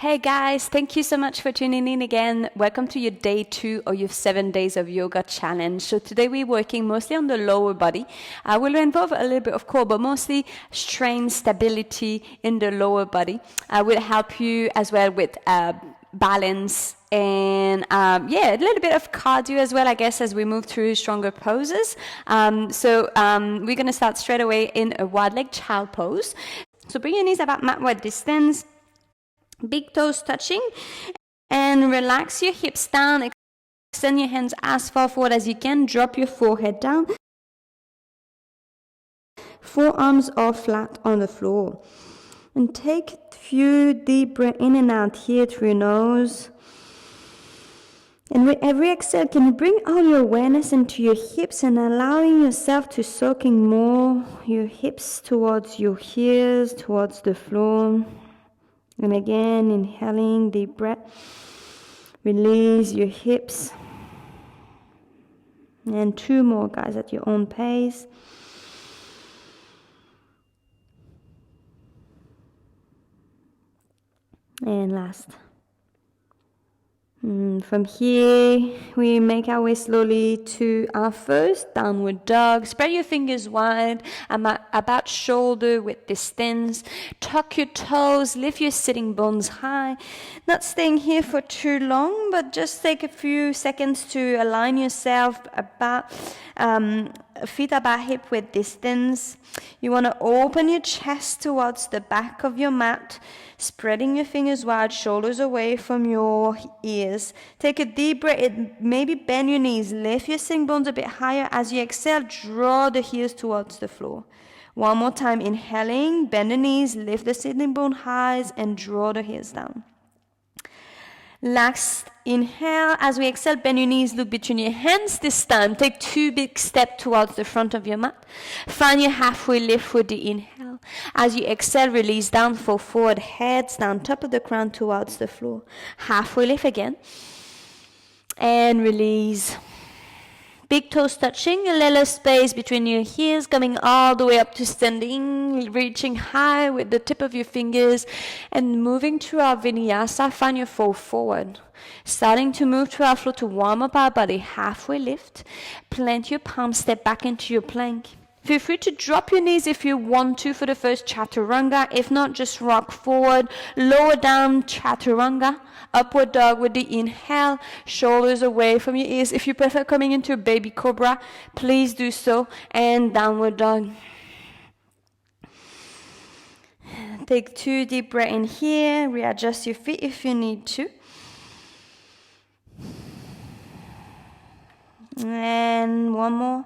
Hey guys, thank you so much for tuning in again. Welcome to your day 2 of your 7 days of yoga challenge. So today we're working mostly on the lower body. I will involve a little bit of core, but mostly strength, stability in the lower body. I will help you as well with balance and a little bit of cardio as well, I guess, as we move through stronger poses. We're going to start straight away in a wide leg child pose. So bring your knees about mat wide distance. Big toes touching, and relax your hips down. Extend your hands as far forward as you can. Drop your forehead down. Forearms are flat on the floor. And take a few deep breaths in and out here through your nose. And with every exhale, can you bring all your awareness into your hips and allowing yourself to soaking more your hips towards your heels, towards the floor. And again, inhaling, deep breath. Release your hips. And 2 more, guys, at your own pace. And last. From here, we make our way slowly to our first downward dog. Spread your fingers wide, about shoulder width distance. Tuck your toes, lift your sitting bones high. Not staying here for too long, but just take a few seconds to align yourself about feet about hip width distance. You want to open your chest towards the back of your mat, spreading your fingers wide, shoulders away from your ears. Take a deep breath, maybe bend your knees, lift your sitting bones a bit higher. As you exhale, draw the heels towards the floor. One more time, inhaling, bend the knees, lift the sitting bone high, and draw the heels down. Last inhale. As we exhale, bend your knees, look between your hands. This time, take 2 big steps towards the front of your mat. Find your halfway lift with the inhale. As you exhale, release down, fall forward, heads down, top of the crown towards the floor. Halfway lift again. And release. Big toes touching, a little space between your heels, coming all the way up to standing, reaching high with the tip of your fingers, and moving to our vinyasa. Find your fall forward. Starting to move to our floor to warm up our body. Halfway lift. Plant your palms, step back into your plank. Feel free to drop your knees if you want to for the first chaturanga. If not, just rock forward, lower down chaturanga, upward dog with the inhale, shoulders away from your ears. If you prefer coming into a baby cobra, please do so, and downward dog. Take 2 deep breaths in here, readjust your feet if you need to. And one more.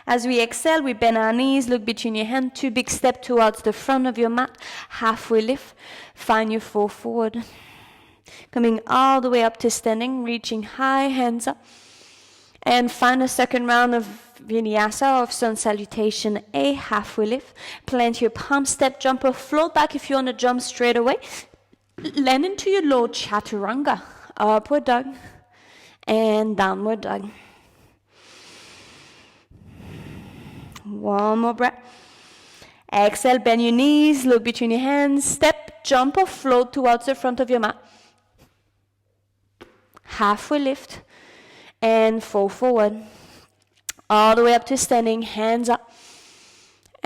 As we exhale, we bend our knees, look between your hands, 2 big steps towards the front of your mat, halfway lift, find your fall forward. Coming all the way up to standing, reaching high, hands up. And find a second round of vinyasa, of sun salutation, a halfway lift. Plant your palm, step, jump, or float back if you want to jump straight away. Land into your low chaturanga, upward dog, and downward dog. One more breath. Exhale, bend your knees, look between your hands, step, jump or float towards the front of your mat. Halfway lift and fall forward. All the way up to standing, hands up.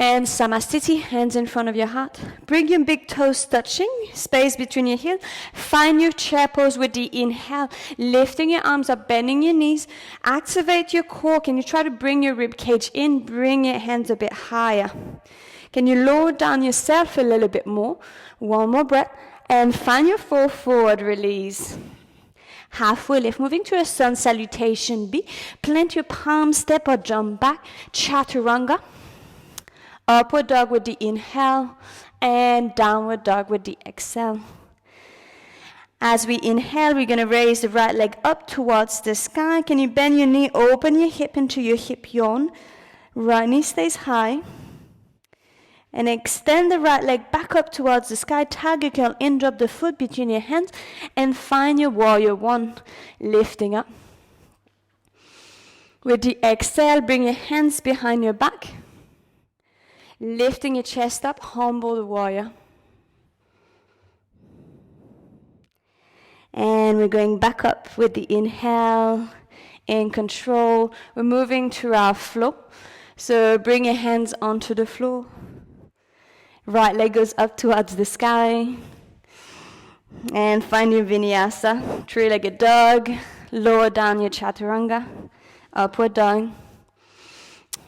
And Samastiti, hands in front of your heart. Bring your big toes touching, space between your heels. Find your chair pose with the inhale, lifting your arms up, bending your knees. Activate your core. Can you try to bring your rib cage in? Bring your hands a bit higher. Can you lower down yourself a little bit more? One more breath. And find your fall forward, release. Halfway lift, moving to a sun salutation B. Plant your palm, step or jump back. Chaturanga. Upward dog with the inhale and downward dog with the exhale. As we inhale, we're going to raise the right leg up towards the sky. Can you bend your knee, open your hip into your hip yawn. Right knee stays high. And extend the right leg back up towards the sky. Tiger curl in, drop the foot between your hands. And find your warrior one, lifting up. With the exhale, bring your hands behind your back. Lifting your chest up, humble the warrior. And we're going back up with the inhale, in control. We're moving to our floor. So bring your hands onto the floor. Right leg goes up towards the sky. And find your vinyasa, three-legged dog. Lower down your chaturanga, upward dog,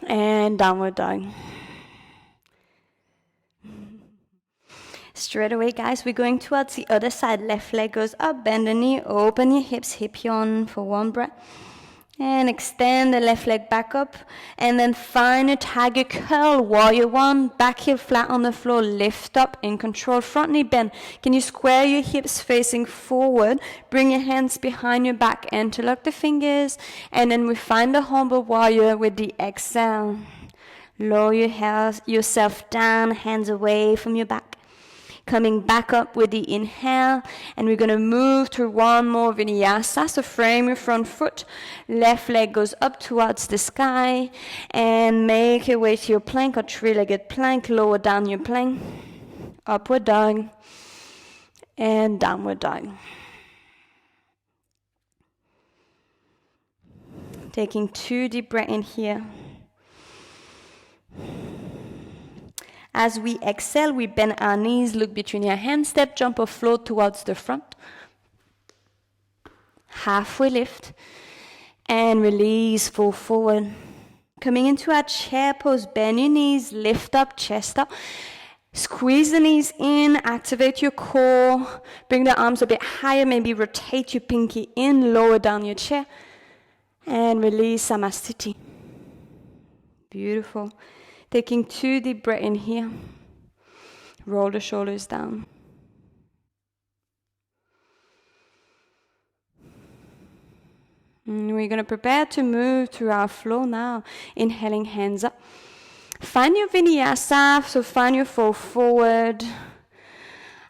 and downward dog. Straight away, guys, we're going towards the other side. Left leg goes up, bend the knee, open your hips, hip yawn for one breath. And extend the left leg back up. And then find a tiger curl, warrior one. Back heel flat on the floor, lift up in control. Front knee bend. Can you square your hips facing forward? Bring your hands behind your back, interlock the fingers. And then we find the humble warrior with the exhale. Lower yourself down, hands away from your back. Coming back up with the inhale, and we're going to move through one more vinyasa. So frame your front foot, left leg goes up towards the sky, and make your way to your plank or three-legged plank. Lower down your plank, upward dog, and downward dog. Taking 2 deep breaths in here. As we exhale, we bend our knees, look between your hands, step, jump or float towards the front. Halfway lift, and release, fall forward. Coming into our chair pose, bend your knees, lift up, chest up. Squeeze the knees in, activate your core, bring the arms a bit higher, maybe rotate your pinky in, lower down your chair, and release Samasthiti. Beautiful. Taking 2 deep breaths in here. Roll the shoulders down. And we're going to prepare to move through our flow now. Inhaling, hands up. Find your vinyasa, so find your fall forward.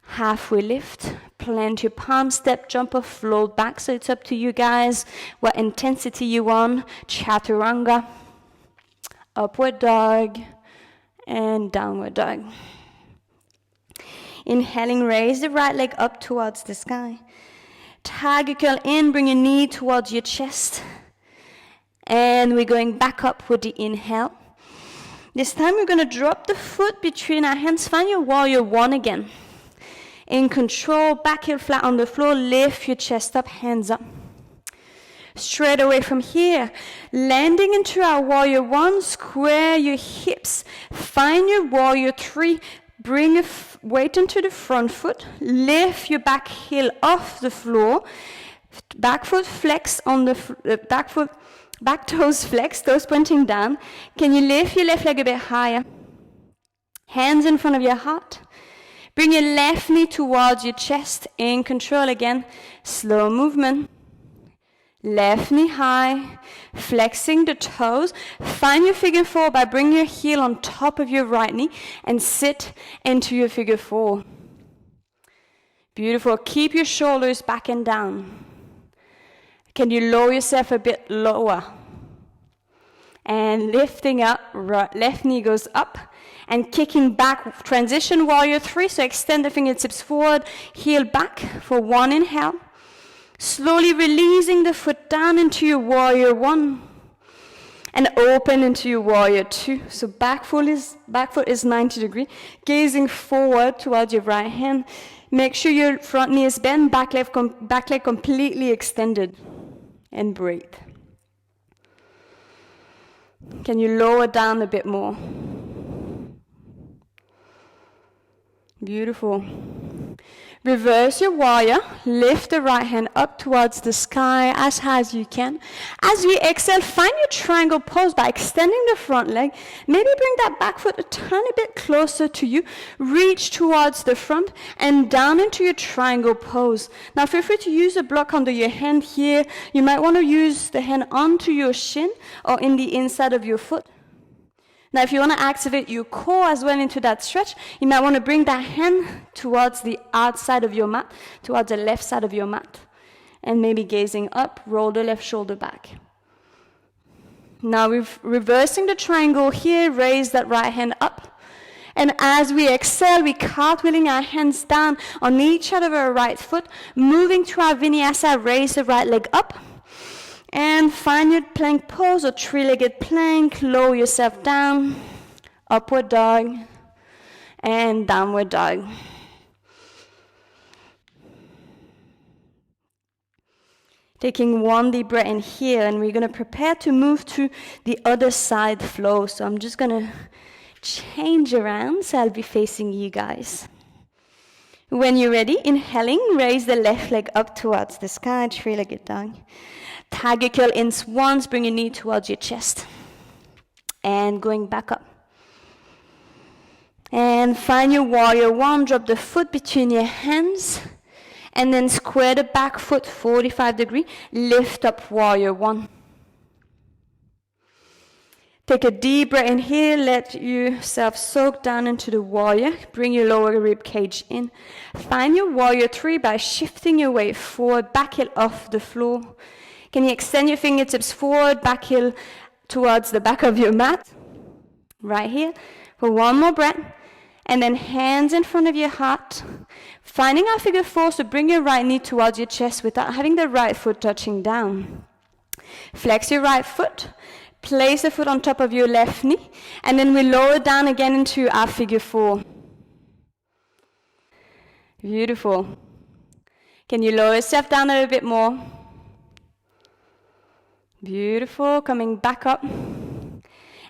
Halfway lift. Plant your palm, step, jump or float back. So it's up to you guys what intensity you want. Chaturanga. Upward dog, and downward dog. Inhaling, raise the right leg up towards the sky. Tiger curl in, bring your knee towards your chest. And we're going back up with the inhale. This time we're going to drop the foot between our hands. Find your warrior one again. In control, back heel flat on the floor, lift your chest up, hands up. Straight away from here, landing into our warrior one, square your hips, find your warrior three, bring your weight into the front foot, lift your back heel off the floor, back foot flex on the back toes flex, toes pointing down. Can you lift your left leg a bit higher? Hands in front of your heart. Bring your left knee towards your chest, in control again, slow movement. Left knee high, flexing the toes. Find your figure four by bringing your heel on top of your right knee and sit into your figure four. Beautiful. Keep your shoulders back and down. Can you lower yourself a bit lower? And lifting up, right, left knee goes up and kicking back. Transition warrior three. So extend the fingertips forward, heel back for one inhale. Slowly releasing the foot down into your warrior one and open into your warrior two. So back foot is 90 degrees. Gazing forward towards your right hand. Make sure your front knee is bent, back leg completely extended. And breathe. Can you lower down a bit more? Beautiful. Reverse your warrior, lift the right hand up towards the sky as high as you can. As we exhale, find your triangle pose by extending the front leg. Maybe bring that back foot a tiny bit closer to you. Reach towards the front and down into your triangle pose. Now feel free to use a block under your hand here. You might want to use the hand onto your shin or in the inside of your foot. Now, if you want to activate your core as well into that stretch, you might want to bring that hand towards the outside of your mat, towards the left side of your mat. And maybe gazing up, roll the left shoulder back. Now, we're reversing the triangle here, raise that right hand up. And as we exhale, we cartwheeling our hands down on each side of our right foot, moving to our vinyasa, raise the right leg up. And find your plank pose or three-legged plank, lower yourself down, upward dog, and downward dog. Taking one deep breath in here, and we're going to prepare to move to the other side flow. So I'm just going to change around, so I'll be facing you guys. When you're ready, inhaling, raise the left leg up towards the sky, three-legged dog. Tiger curl in once, bring your knee towards your chest. And going back up. And find your warrior one, drop the foot between your hands. And then square the back foot 45 degrees, lift up warrior one. Take a deep breath in here, let yourself soak down into the warrior. Bring your lower rib cage in. Find your warrior three by shifting your weight forward, back heel off the floor. Can you extend your fingertips forward, back heel towards the back of your mat? Right here. For one more breath. And then hands in front of your heart. Finding our figure four, so bring your right knee towards your chest without having the right foot touching down. Flex your right foot. Place the foot on top of your left knee. And then we lower down again into our figure four. Beautiful. Can you lower yourself down a little bit more? Beautiful. Coming back up.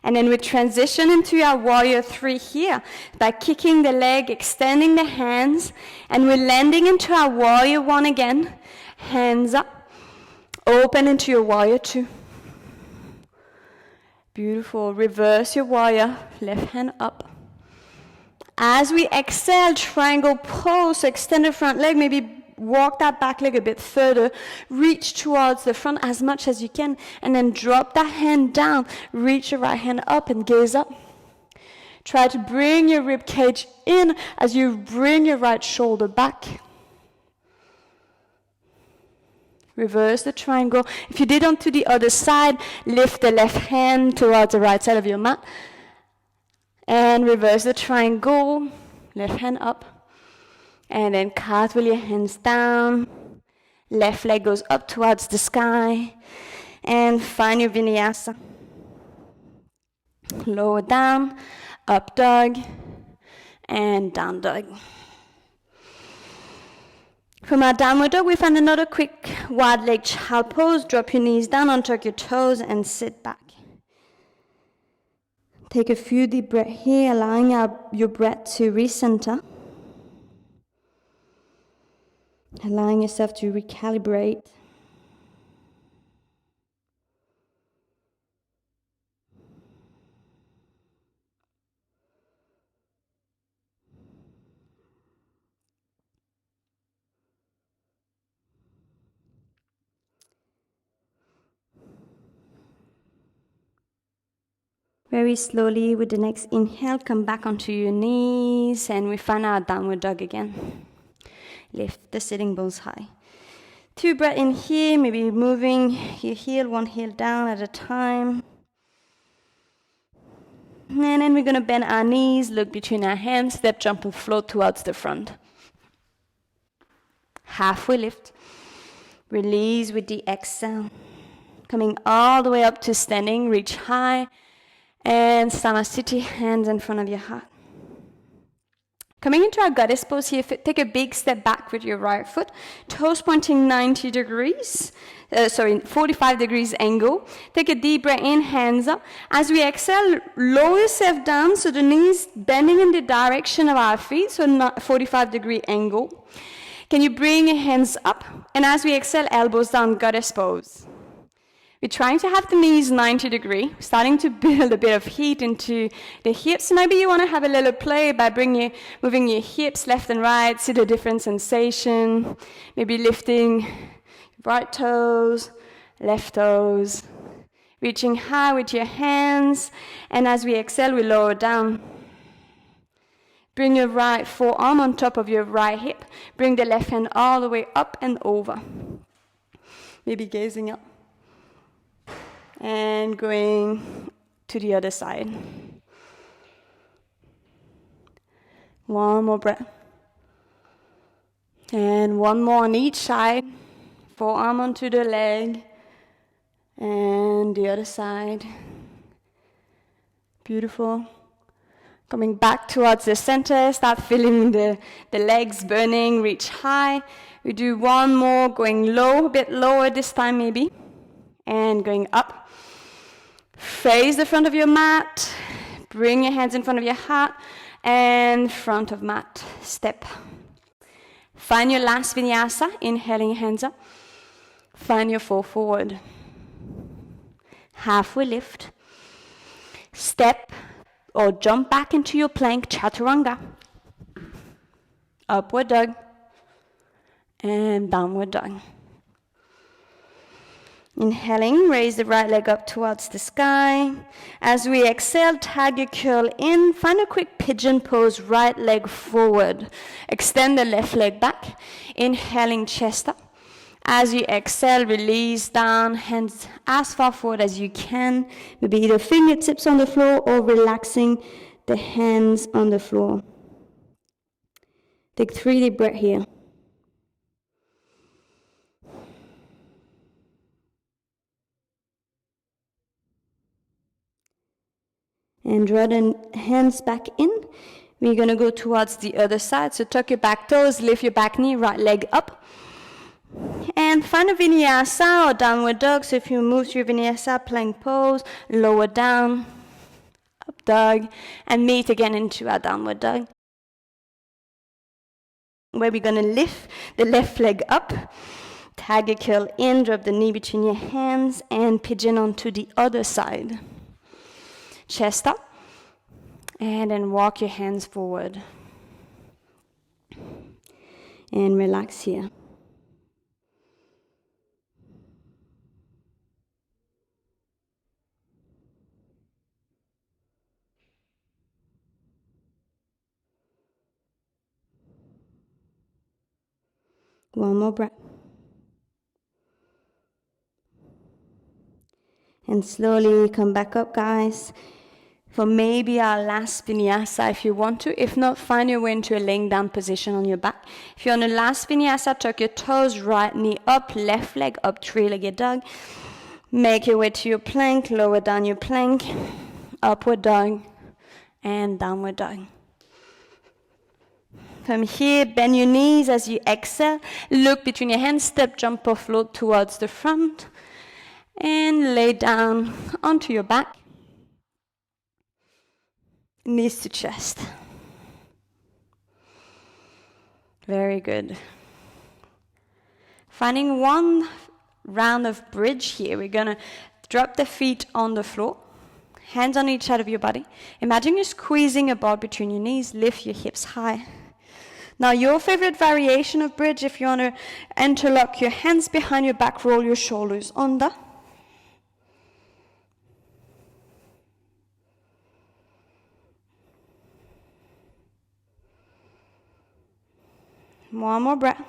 And then we transition into our warrior three here by kicking the leg, extending the hands, and we're landing into our warrior one again. Hands up. Open into your warrior two. Beautiful. Reverse your warrior. Left hand up. As we exhale, triangle pose, extend the front leg, maybe walk that back leg a bit further, reach towards the front as much as you can, and then drop that hand down, reach your right hand up and gaze up. Try to bring your rib cage in as you bring your right shoulder back. Reverse the triangle. If you did onto the other side, lift the left hand towards the right side of your mat. And reverse the triangle, left hand up. And then cartwheel your hands down. Left leg goes up towards the sky. And find your vinyasa. Lower down, up dog, and down dog. From our downward dog, we find another quick wide leg child pose. Drop your knees down, untuck your toes, and sit back. Take a few deep breaths here, allowing your breath to recenter. Allowing yourself to recalibrate. Very slowly, with the next inhale, come back onto your knees, and we find our downward dog again. Lift the sitting bones high. 2 breaths in here, maybe moving your heel, one heel down at a time. And then we're going to bend our knees, look between our hands, step, jump, and float towards the front. Halfway lift. Release with the exhale. Coming all the way up to standing, reach high. And Samasthiti, hands in front of your heart. Coming into our goddess pose here, take a big step back with your right foot, toes pointing 90 degrees, 45 degrees angle. Take a deep breath in, hands up. As we exhale, lower yourself down so the knees bending in the direction of our feet, so not 45-degree angle. Can you bring your hands up? And as we exhale, elbows down, goddess pose. We're trying to have the knees 90 degrees, starting to build a bit of heat into the hips. Maybe you want to have a little play by moving your hips left and right, see the different sensation. Maybe lifting right toes, left toes, reaching high with your hands. And as we exhale, we lower down. Bring your right forearm on top of your right hip. Bring the left hand all the way up and over. Maybe gazing up. And going to the other side. One more breath. And one more on each side. Forearm onto the leg. And the other side. Beautiful. Coming back towards the center. Start feeling the legs burning. Reach high. We do one more, going low, a bit lower this time maybe. And going up. Face the front of your mat. Bring your hands in front of your heart. And front of mat. Step. Find your last vinyasa. Inhaling, hands up. Find your fall forward. Halfway lift. Step or jump back into your plank, chaturanga. Upward dog. And downward dog. Inhaling, raise the right leg up towards the sky. As we exhale, tag your curl in. Find a quick pigeon pose, right leg forward. Extend the left leg back. Inhaling, chest up. As you exhale, release down, hands as far forward as you can. Maybe either fingertips on the floor or relaxing the hands on the floor. Take 3 deep breaths here. And draw the hands back in. We're going to go towards the other side. So tuck your back toes, lift your back knee, right leg up. And find a vinyasa or downward dog. So if you move to your vinyasa, plank pose, lower down, up dog, and meet again into our downward dog. Where we're going to lift the left leg up. Tag your curl in, drop the knee between your hands, and pigeon onto the other side. Chest up, and then walk your hands forward. And relax here. One more breath. And slowly come back up, guys. For maybe our last vinyasa if you want to. If not, find your way into a laying down position on your back. If you're on the last vinyasa, tuck your toes, right knee up, left leg up, three-legged dog. Make your way to your plank, lower down your plank, upward dog, and downward dog. From here, bend your knees as you exhale. Look between your hands, step, jump or float towards the front. And lay down onto your back. Knees to chest. Very good. Finding one round of bridge here. We're going to drop the feet on the floor. Hands on each side of your body. Imagine you're squeezing a ball between your knees. Lift your hips high. Now your favorite variation of bridge, if you want to interlock your hands behind your back, roll your shoulders under. One more breath.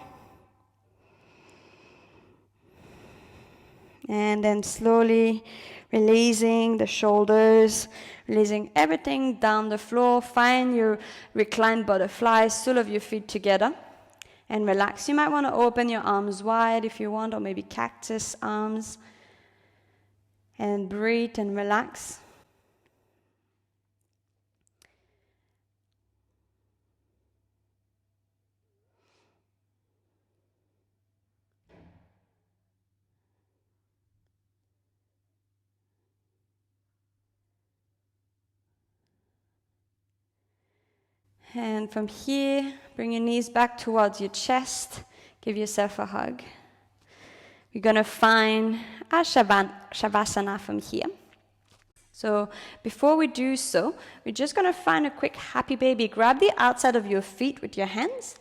And then slowly releasing the shoulders, releasing everything down the floor. Find your reclined butterfly, sole of your feet together. And relax. You might want to open your arms wide if you want, or maybe cactus arms. And breathe and relax. And from here, bring your knees back towards your chest. Give yourself a hug. We're going to find our Shavasana from here. So before we do so, we're just going to find a quick happy baby. Grab the outside of your feet with your hands.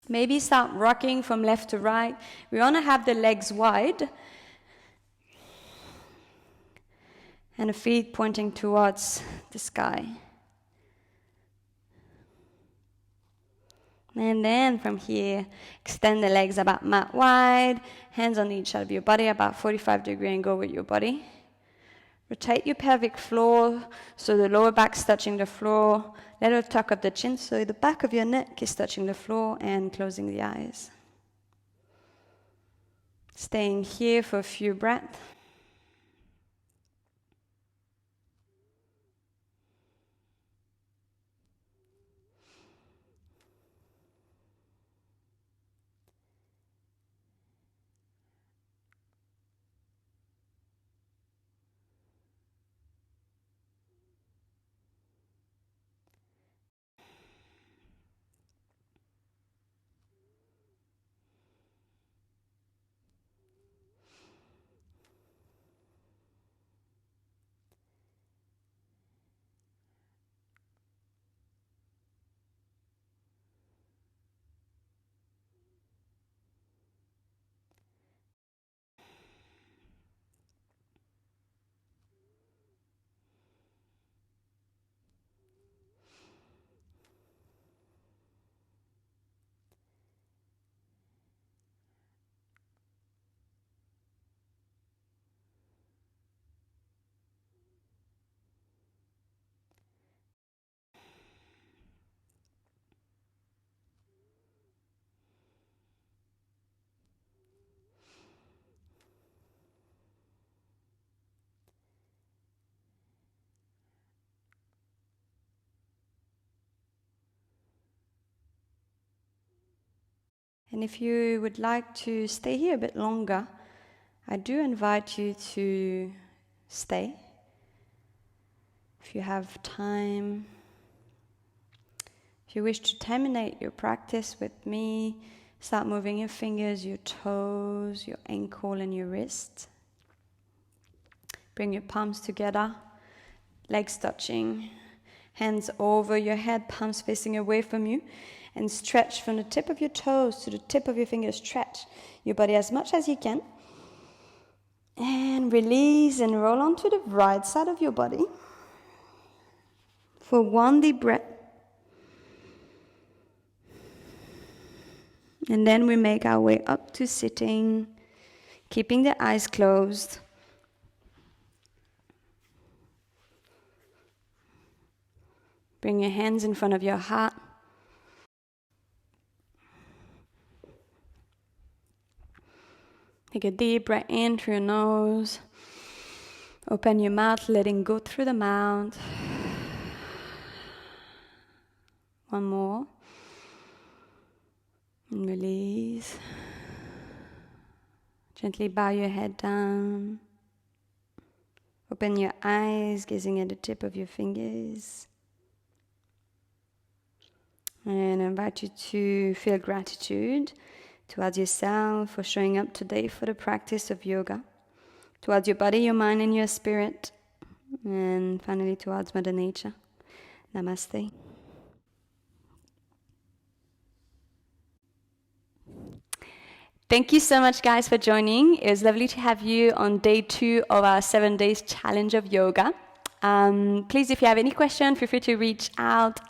Maybe start rocking from left to right. We want to have the legs wide. And the feet pointing towards the sky. And then from here, extend the legs about mat wide, hands on each side of your body, about 45-degree angle with your body. Rotate your pelvic floor so the lower back's touching the floor. Let her tuck up the chin so the back of your neck is touching the floor, and closing the eyes. Staying here for a few breaths. And if you would like to stay here a bit longer, I do invite you to stay. If you have time, if you wish to terminate your practice with me, start moving your fingers, your toes, your ankle and your wrist. Bring your palms together, legs touching, hands over your head, palms facing away from you, and stretch from the tip of your toes to the tip of your fingers. Stretch your body as much as you can. And release and roll onto the right side of your body. For one deep breath. And then we make our way up to sitting, keeping the eyes closed. Bring your hands in front of your heart. Take a deep breath in through your nose. Open your mouth, letting go through the mouth. One more. And release. Gently bow your head down. Open your eyes, gazing at the tip of your fingers. And I invite you to feel gratitude towards yourself for showing up today for the practice of yoga, towards your body, your mind, and your spirit, and finally towards Mother Nature. Namaste. Thank you so much, guys, for joining. It was lovely to have you on day 2 of our 7 days challenge of yoga. Please, if you have any questions, feel free to reach out.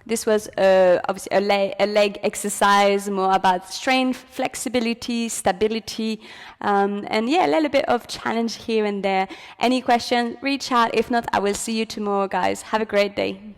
This was obviously a leg exercise, more about strength, flexibility, stability, and yeah, a little bit of challenge here and there. Any questions, reach out. If not, I will see you tomorrow, guys. Have a great day.